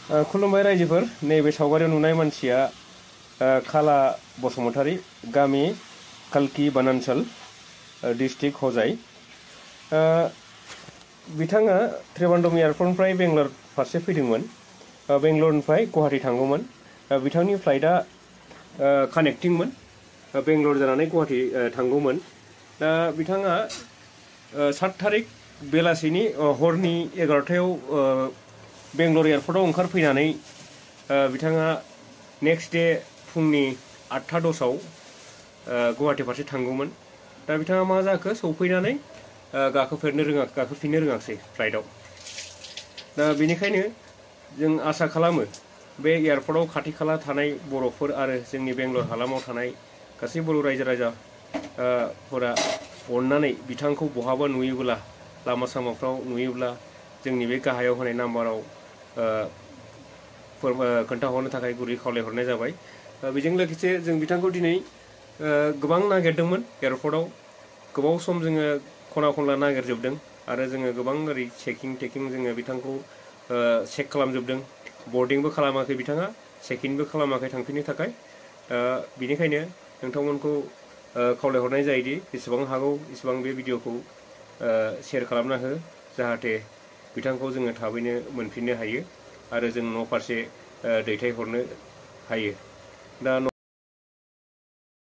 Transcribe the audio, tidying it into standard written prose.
खुलुमबाय रायजोफोर। नैबे सावगारियाव नुनाय मानसिया खाला बसुमतारी, गामि कालकी बानानसल, डिस्ट्रिक्ट हजाई। बिथाङा त्रिबान्डम एयारपर्टनिफ्राय बेंगलर फारसे फैदोंमोन। बेंगलरनिफ्राय गुवाहाटी थांगौमोन। बिथांनि फ्लाइटआ कानेक्टिंमोन, बेंगलर जानानै गुवाहाटी थांगौमोन। दा बिथाङा 7 तारिख बेलासिनि हरनि 11टायाव बेंगलर एयारपर्टआव ओंखारफैनानै बिथाङा नेक्स्ट डे फुंनि 8:10 गुवाहाटी फारसे थांगौमोन। दा बिथाङा मा जाखो, सौफैनानै गाखोफिननो रोङाखिसै फ्लाइटआव। दा बेनिखायनो जों आसा खालामो बे एयारपर्टआव खाथि खाला थानाय बर'फोर आरो जोंनि बेंगलर हालामाव थानाय गासै बर' रायजो राजाफोरा अननानै बिथांखौ बहाबा नुयोब्ला, लामा सामाफ्राव नुयोब्ला जोंनि बे गाहायाव होनाय नाम्बाराव खोन्थाहरनो थाखाय गुरै खावलायहरनाय जाबाय। बेजों लोगोसे जों बिथांखौ दिनै गोबां नागिरदोंमोन एयारपर्टआव। गोबाव सम जोङो खना खनला नागिरजोबदों आरो जोङो गोबां ओरै चेकिं जोङो बिथांखौ चेक खालामजोबदों। बर्डिंबो खालामाखै बिथाङा, चेकिंबो खालामाखै थांफिननो थाखाय। बिनिखायनो नोंथांमोनखौ खावलायहरनाय जायोदि जेसेबां हागौ एसेबां बे भिडिअखौ शेयार खालामना हो, जाहाथे बिथांखौ जोङो थाबैनो मोनफिननो हायो आरो जों न' फारसे दैथायहरनो हायो। दा